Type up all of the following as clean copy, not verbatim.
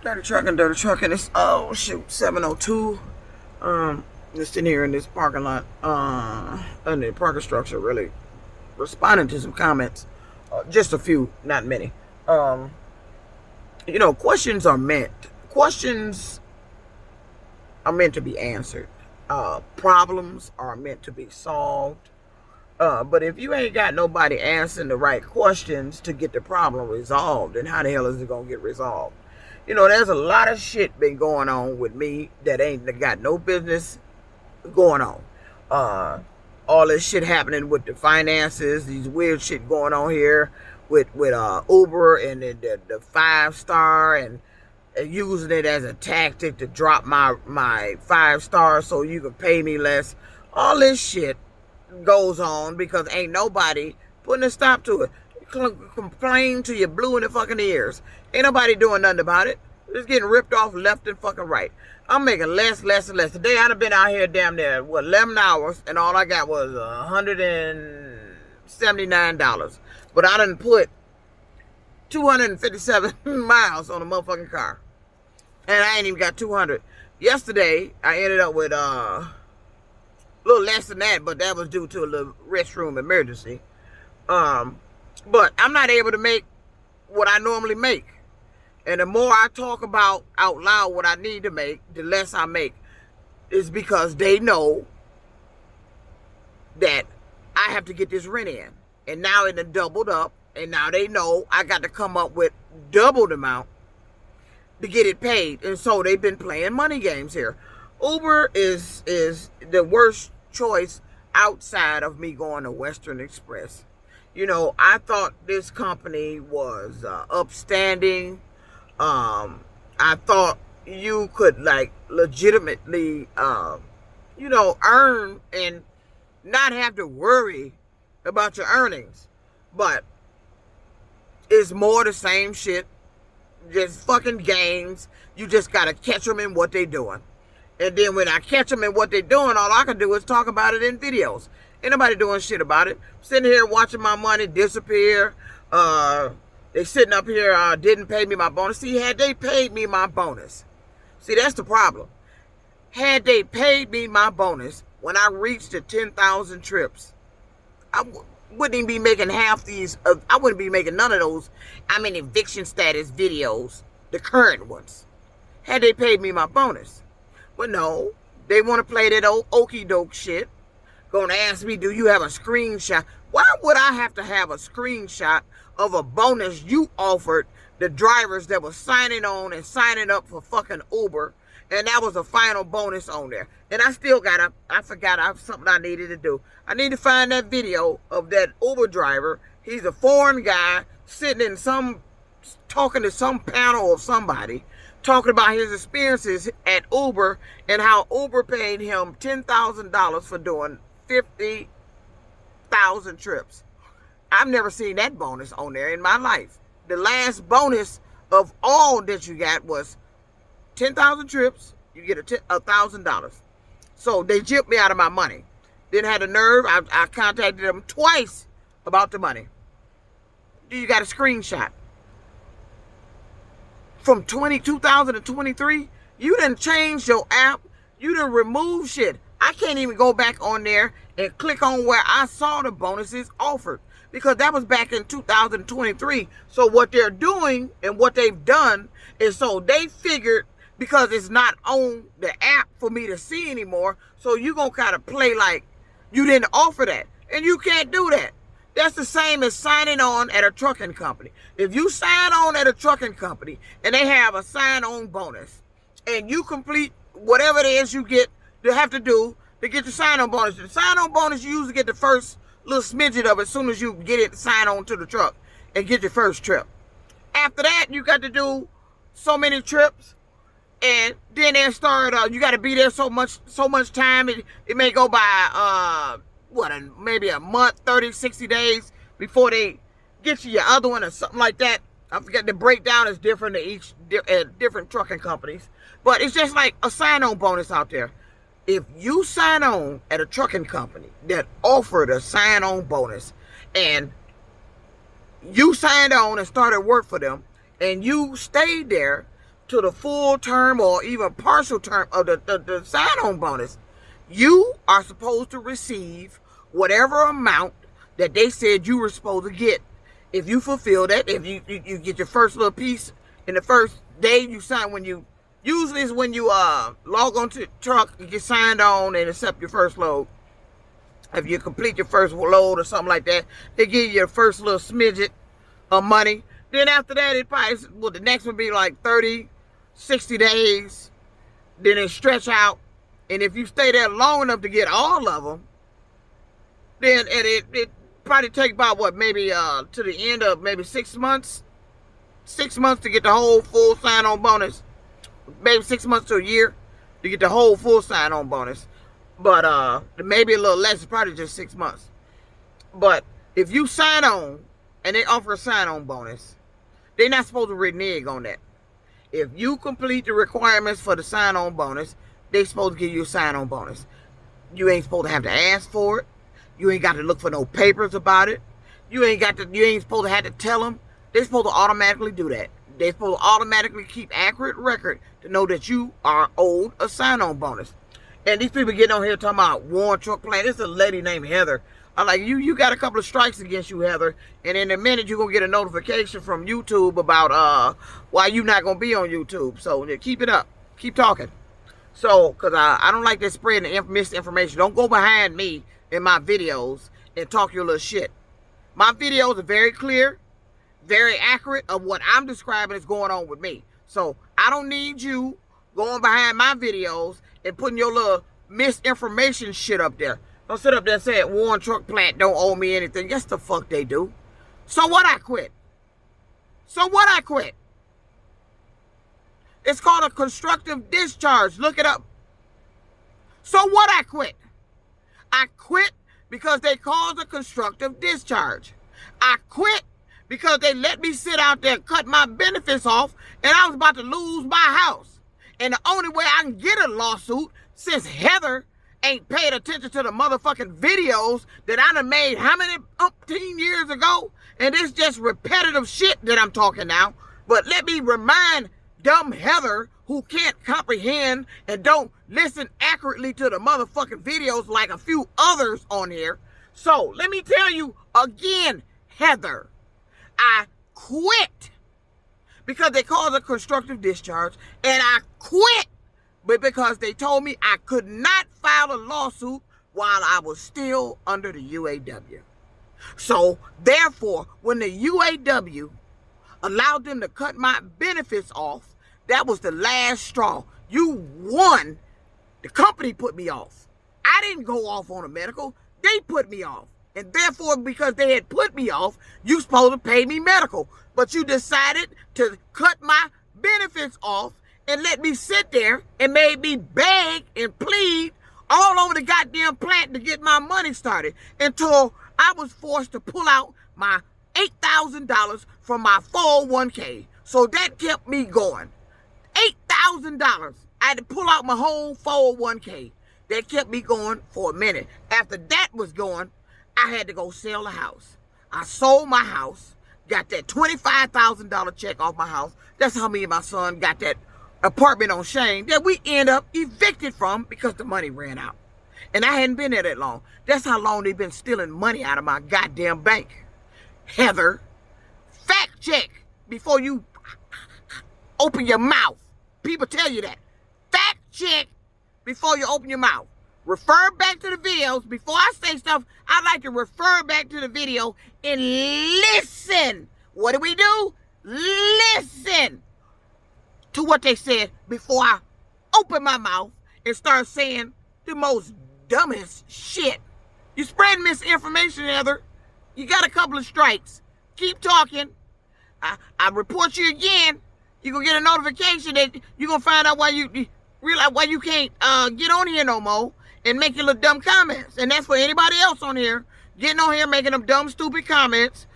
Dirty trucking. It's, oh shoot, 7:02. Just sitting here in this parking lot, under the parking structure, really responding to some comments. Just a few, not many. Um, questions are meant to be answered. Problems are meant to be solved. But if you ain't got nobody answering the right questions to get the problem resolved, then how the hell is it gonna get resolved? There's a lot of shit been going on with me that ain't got no business going on. Uh, all this shit happening with the finances, these weird shit going on here with Uber and the 5 star and using it as a tactic to drop my 5 stars so you can pay me less. All this shit goes on because ain't nobody putting a stop to it. Complain till you're blue in the fucking ears. Ain't nobody doing nothing about it. It's getting ripped off left and fucking right. I'm making less and less. Today I'd have been out here damn near 11 hours and all I got was $179. But I done put 257 miles on a motherfucking car. And I ain't even got 200. Yesterday I ended up with a little less than that, but that was due to a little restroom emergency. But I'm not able to make what I normally make. And the more I talk about out loud what I need to make, the less I make. It's because they know that I have to get this rent in. And now it done doubled up. And now they know I got to come up with double the amount to get it paid. And so they've been playing money games here. Uber is the worst choice outside of me going to Western Express. I thought this company was upstanding. I thought you could legitimately, earn and not have to worry about your earnings. But it's more the same shit. Just fucking games. You just gotta catch them in what they doing. And then when I catch them in what they're doing, all I can do is talk about it in videos. Ain't nobody doing shit about it. Sitting here watching my money disappear. They sitting up here, didn't pay me my bonus. See, had they paid me my bonus. See, that's the problem. Had they paid me my bonus when I reached the 10,000 trips, I wouldn't even be making half these. I wouldn't be making none of those. I'm in eviction status videos, the current ones. Had they paid me my bonus. But no, they want to play that old okey doke shit. Gonna ask me, do you have a screenshot? Why would I have to have a screenshot of a bonus you offered the drivers that were signing on and signing up for fucking Uber? And that was a final bonus on there. And I still I forgot something I needed to do. I need to find that video of that Uber driver. He's a foreign guy sitting in talking to some panel of somebody, talking about his experiences at Uber and how Uber paid him $10,000 for doing 50,000 trips. I've never seen that bonus on there in my life. The last bonus of all that you got was 10,000 trips. You get $1,000. So they gypped me out of my money. Didn't have the nerve. I contacted them twice about the money. You got a screenshot. From 2023, you done changed your app. You done removed shit. I can't even go back on there and click on where I saw the bonuses offered because that was back in 2023. So what they're doing and what they've done is so they figured because it's not on the app for me to see anymore, so you gonna kind of play like you didn't offer that. And you can't do that. That's the same as signing on at a trucking company. If you sign on at a trucking company and they have a sign-on bonus and you complete whatever it is you have to do to get the sign-on bonus. The sign-on bonus, you usually get the first little smidget of it as soon as you get it sign on to the truck and get your first trip. After that, you got to do so many trips, and then they start, you got to be there so much time. It may go by, maybe a month, 30, 60 days before they get you your other one or something like that. I forget, the breakdown is different at different trucking companies. But it's just like a sign-on bonus out there. If you sign on at a trucking company that offered a sign-on bonus and you signed on and started work for them and you stayed there to the full term or even partial term of the sign-on bonus, you are supposed to receive whatever amount that they said you were supposed to get. If you fulfill that, if you get your first little piece in the first day you sign, usually it's when you log onto the truck, you get signed on and accept your first load. If you complete your first load or something like that, they give you your first little smidget of money. Then after that, it probably, well, the next one be like 30, 60 days. Then it stretch out. And if you stay there long enough to get all of them, then it probably take about what, maybe to the end of maybe 6 months. 6 months to get the whole full sign-on bonus. Maybe 6 months to a year to get the whole full sign-on bonus. But maybe a little less, it's probably just 6 months. But if you sign on and they offer a sign-on bonus, they're not supposed to renege on that. If you complete the requirements for the sign-on bonus, they're supposed to give you a sign-on bonus. You ain't supposed to have to ask for it. You ain't got to look for no papers about it. You ain't supposed to have to tell them. They're supposed to automatically do that. They're supposed to automatically keep accurate record to know that you are owed a sign-on bonus. And these people getting on here talking about Warren Truck Plant. This is a lady named Heather. I'm like, you got a couple of strikes against you, Heather. And in a minute, you're going to get a notification from YouTube about why you're not going to be on YouTube. So keep it up. Keep talking. So, because I don't like this spreading misinformation. Don't go behind me in my videos and talk your little shit. My videos are very clear, very accurate of what I'm describing is going on with me. So, I don't need you going behind my videos and putting your little misinformation shit up there. Don't sit up there and say Warren Truck Plant don't owe me anything. Yes, the fuck they do. So what, I quit? So what, I quit? It's called a constructive discharge. Look it up. So what, I quit? I quit because they caused a constructive discharge. I quit because they let me sit out there and cut my benefits off, and I was about to lose my house. And the only way I can get a lawsuit, since Heather ain't paid attention to the motherfucking videos that I done made how many umpteen years ago, and it's just repetitive shit that I'm talking now. But let me remind dumb Heather, who can't comprehend and don't listen accurately to the motherfucking videos like a few others on here. So let me tell you again, Heather, I quit because they caused a constructive discharge, and I quit but because they told me I could not file a lawsuit while I was still under the UAW. So therefore, when the UAW allowed them to cut my benefits off, that was the last straw. You won. The company put me off. I didn't go off on a medical. They put me off. And therefore, because they had put me off, you supposed to pay me medical. But you decided to cut my benefits off and let me sit there and made me beg and plead all over the goddamn plant to get my money started until I was forced to pull out my $8,000 from my 401k. So that kept me going. $8,000. I had to pull out my whole 401k. That kept me going for a minute. After that was going, I had to go sell a house. I sold my house, got that $25,000 check off my house. That's how me and my son got that apartment on Shane that we end up evicted from because the money ran out. And I hadn't been there that long. That's how long they've been stealing money out of my goddamn bank. Heather, fact check before you open your mouth. People tell you that. Fact check before you open your mouth. Refer back to the videos. Before I say stuff, I like to refer back to the video and listen. What do? Listen to what they said before I open my mouth and start saying the most dumbest shit. You spread misinformation, Heather. You got a couple of strikes. Keep talking. I report you again. You're going to get a notification that you're going to find out why you realize why you can't get on here no more and make your little dumb comments. And that's for anybody else on here getting on here making them dumb, stupid comments.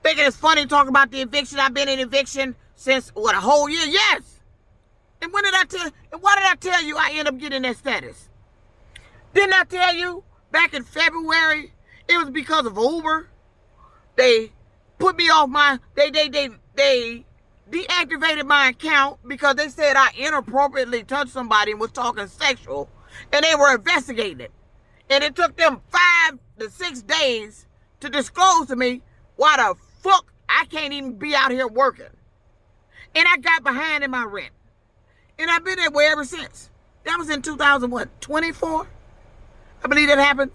Thinking it's funny talking about the eviction. I've been in eviction since, what, a whole year? Yes. And why did I tell you I end up getting that status? Didn't I tell you back in February it was because of Uber? They put me off my, they deactivated my account because they said I inappropriately touched somebody and was talking sexual, and they were investigating it. And it took them 5 to 6 days to disclose to me why the fuck I can't even be out here working. And I got behind in my rent. And I've been that way ever since. That was in 2024? I believe that happened.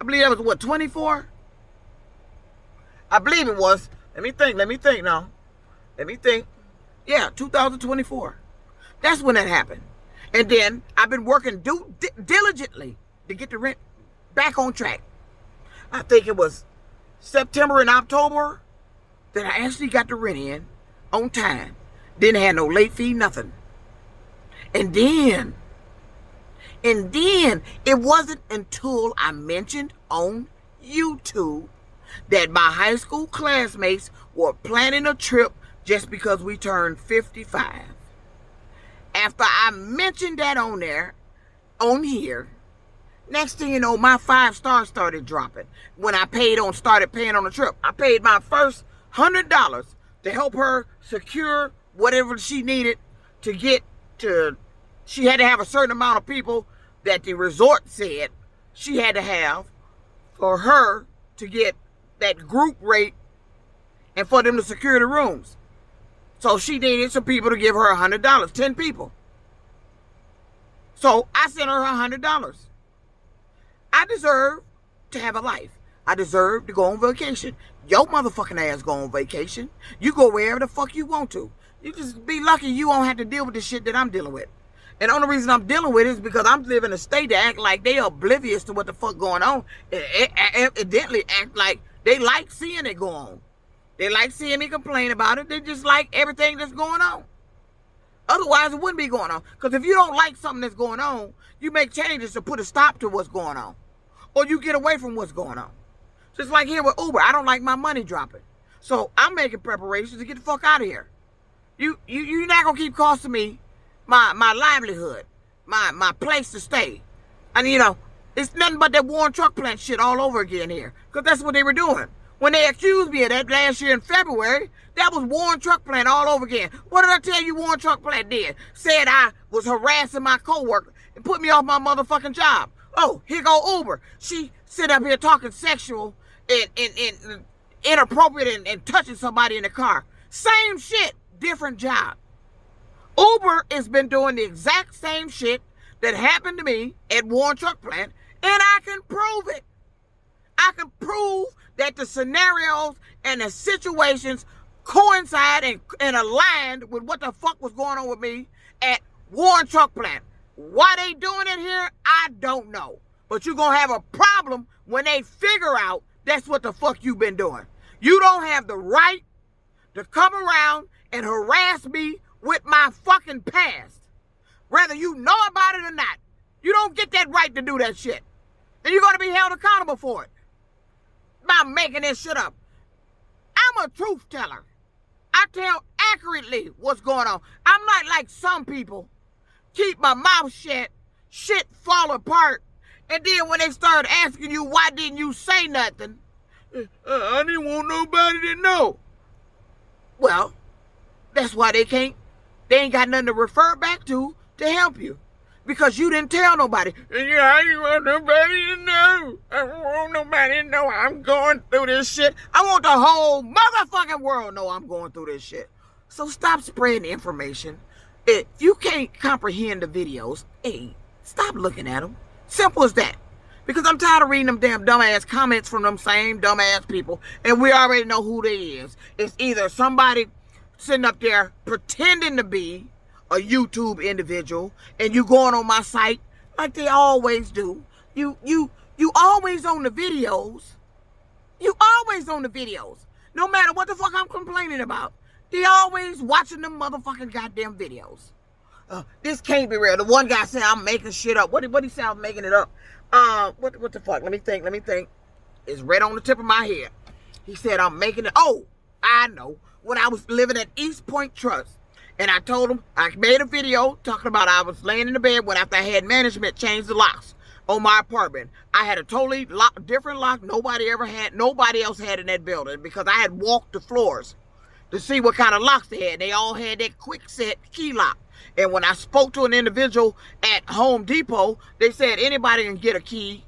I believe that was 24? I believe it was. Let me think now. Let me think. Yeah, 2024. That's when that happened. And then I've been working diligently to get the rent back on track. I think it was September and October that I actually got the rent in on time. Didn't have no late fee, nothing. And then it wasn't until I mentioned on YouTube that my high school classmates were planning a trip just because we turned 55. After I mentioned that on here, next thing you know, my 5 stars started dropping. When I started paying on the trip, I paid my first $100 to help her secure whatever she needed to get to. She had to have a certain amount of people that the resort said she had to have for her to get that group rate and for them to secure the rooms. So she needed some people to give her $100, 10 people. So I sent her $100. I deserve to have a life. I deserve to go on vacation. Your motherfucking ass go on vacation. You go wherever the fuck you want to. You just be lucky you won't have to deal with the shit that I'm dealing with. And the only reason I'm dealing with it is because I'm living in a state that act like they oblivious to what the fuck going on. Evidently act like they like seeing it go on. They like seeing me complain about it. They just like everything that's going on. Otherwise, it wouldn't be going on. Because if you don't like something that's going on, you make changes to put a stop to what's going on. Or you get away from what's going on. Just like here with Uber. I don't like my money dropping. So I'm making preparations to get the fuck out of here. You're not going to keep costing me my livelihood, my place to stay. And it's nothing but that Warren Truck Plant shit all over again here. Because that's what they were doing. When they accused me of that last year in February, that was Warren Truck Plant all over again. What did I tell you Warren Truck Plant did? Said I was harassing my coworker and put me off my motherfucking job. Oh, here go Uber. She sit up here talking sexual and inappropriate and touching somebody in the car. Same shit, different job. Uber has been doing the exact same shit that happened to me at Warren Truck Plant, and I can prove it. I can prove that the scenarios and the situations coincide and aligned with what the fuck was going on with me at Warren Truck Plant. Why they doing it here, I don't know. But you're going to have a problem when they figure out that's what the fuck you've been doing. You don't have the right to come around and harass me with my fucking past. Whether you know about it or not. You don't get that right to do that shit. And you're going to be held accountable for it. By making this shit up. I'm a truth teller. I tell accurately what's going on. I'm not like some people. Keep my mouth shut, shit fall apart, and then when they start asking you why didn't you say nothing, I didn't want nobody to know. Well, that's why they ain't got nothing to refer back to help you. Because you didn't tell nobody. Yeah, I didn't want nobody to know. I don't want nobody to know I'm going through this shit. I want the whole motherfucking world to know I'm going through this shit. So stop spreading information. If you can't comprehend the videos, hey, stop looking at them. Simple as that. Because I'm tired of reading them damn dumbass comments from them same dumbass people. And we already know who they is. It's either somebody sitting up there pretending to be a YouTube individual, and you going on my site like they always do. You always on the videos. You always on the videos. No matter what the fuck I'm complaining about. They always watching them motherfucking goddamn videos. This can't be real. The one guy said I'm making shit up. What he said I'm making it up? What the fuck? Let me think. It's right on the tip of my head. He said I'm making it. Oh, I know. When I was living at East Point Trust, and I told him, I made a video talking about I was laying in the bed when after I had management change the locks on my apartment. I had a totally different lock nobody else had in that building because I had walked the floors. to see what kind of locks they had. They all had that quick set key lock. And when I spoke to an individual at Home Depot, they said anybody can get a key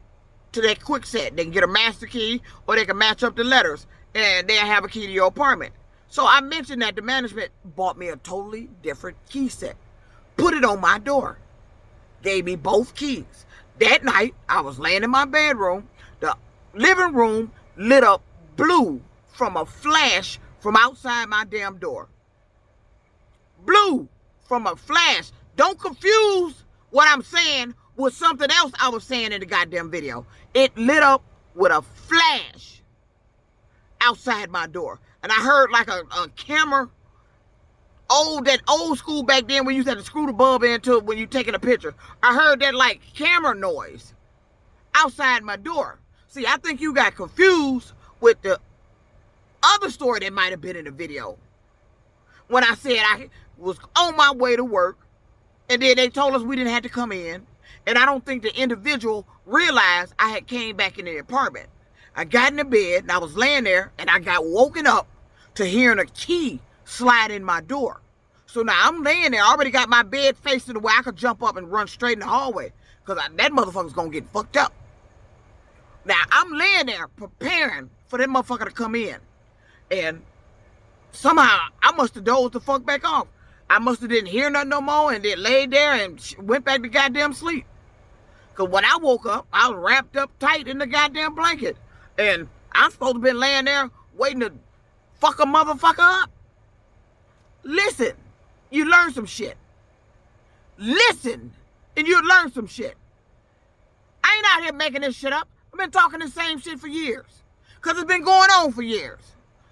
to that quick set. They can get a master key, or they can match up the letters and they'll have a key to your apartment. So I mentioned that the management bought me a totally different key set, put it on my door, gave me both keys. That night, I was laying in my bedroom. The living room lit up blue from a flash from outside my damn door. Blue from a flash. Don't confuse what I'm saying with something else I was saying in the goddamn video. It lit up with a flash outside my door. And I heard like a camera, that old school back then when you used to have to screw the bulb into it when you taking a picture. I heard that like camera noise outside my door. See, I think you got confused with the other story that might have been in the video. When I said I was on my way to work, and then they told us we didn't have to come in. And I don't think the individual realized I had came back in the apartment. I got in the bed, and I was laying there, and I got woken up to hearing a key slide in my door. So now I'm laying there. I already got my bed facing the way I could jump up and run straight in the hallway, because that motherfucker's going to get fucked up. Now, I'm laying there preparing for that motherfucker to come in. And somehow, I must have dozed the fuck back off. I must have didn't hear nothing no more and then laid there and went back to goddamn sleep. Because when I woke up, I was wrapped up tight in the goddamn blanket. And I'm supposed to be laying there waiting to fuck a motherfucker up. Listen, you learn some shit. Listen, and you learn some shit. I ain't out here making this shit up. I've been talking the same shit for years. Because it's been going on for years.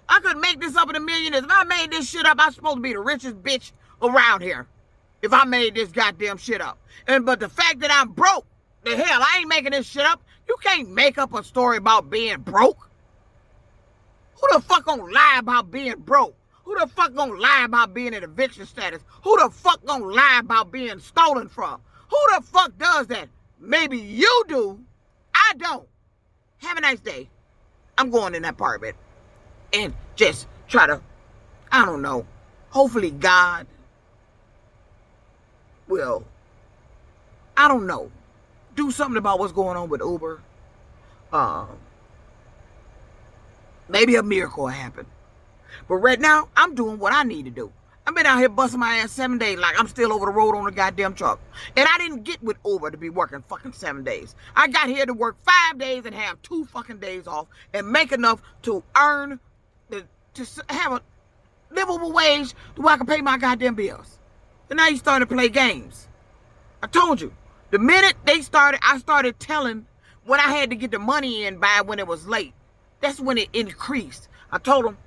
I could make this up in a million years. If I made this shit up, I'm supposed to be the richest bitch around here. If I made this goddamn shit up. But the fact that I'm broke, the hell, I ain't making this shit up. You can't make up a story about being broke. Who the fuck gonna lie about being broke? Who the fuck gonna lie about being in eviction status? Who the fuck gonna lie about being stolen from? Who the fuck does that? Maybe you do. I don't. Have a nice day. I'm going in that apartment and just try to, I don't know, hopefully God will, I don't know, do something about what's going on with Uber. Maybe a miracle will happen. But right now, I'm doing what I need to do. I've been out here busting my ass 7 days like I'm still over the road on a goddamn truck. And I didn't get with Uber to be working fucking 7 days. I got here to work 5 days and have 2 fucking days off and make enough to earn, to have a livable wage where I can pay my goddamn bills. And now you starting to play games. I told you, the minute they started, I started telling when I had to get the money in by when it was late. That's when it increased. I told them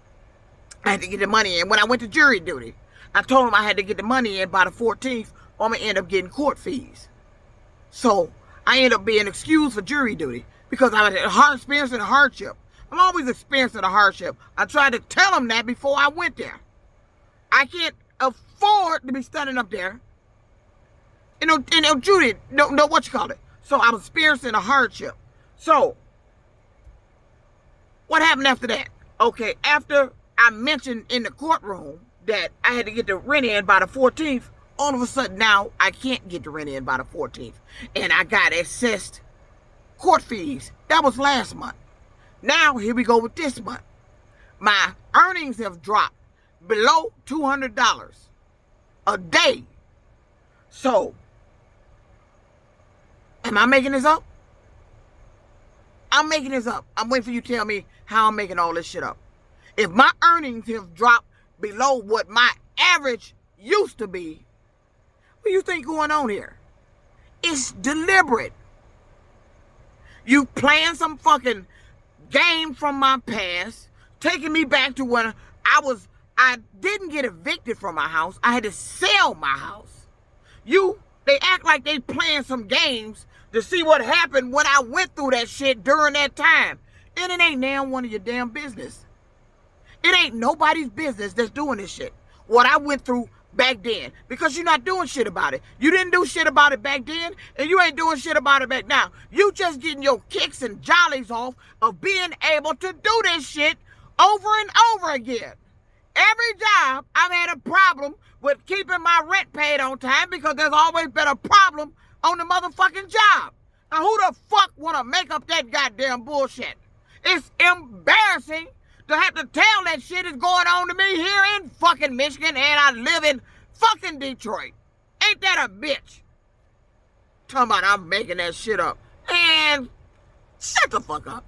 I had to get the money in when I went to jury duty. I told them I had to get the money in by the 14th or I'm going to end up getting court fees. So I ended up being excused for jury duty because I was experiencing a hardship. I'm always experiencing a hardship. I tried to tell them that before I went there. I can't afford to be standing up there. Judy, know what you call it. So I was experiencing a hardship. So what happened after that? Okay, after I mentioned in the courtroom that I had to get the rent in by the 14th, all of a sudden now I can't get the rent in by the 14th. And I got assessed court fees. That was last month. Now here we go with this month. My earnings have dropped below $200 a day. So, am I making this up? I'm making this up. I'm waiting for you to tell me how I'm making all this shit up. If my earnings have dropped below what my average used to be, what do you think going on here? It's deliberate. You playing some fucking game from my past, taking me back to when I didn't get evicted from my house. I had to sell my house. They act like they playing some games to see what happened when I went through that shit during that time. And it ain't now one of your damn business. It ain't nobody's business that's doing this shit. What I went through back then. Because you're not doing shit about it. You didn't do shit about it back then, and you ain't doing shit about it back now. You just getting your kicks and jollies off of being able to do this shit over and over again. Every job, I've had a problem with keeping my rent paid on time because there's always been a problem on the motherfucking job. Now, who the fuck want to make up that goddamn bullshit? It's embarrassing to have to tell that shit is going on to me here in fucking Michigan, and I live in fucking Detroit. Ain't that a bitch? Talking about I'm making that shit up. And shut the fuck up.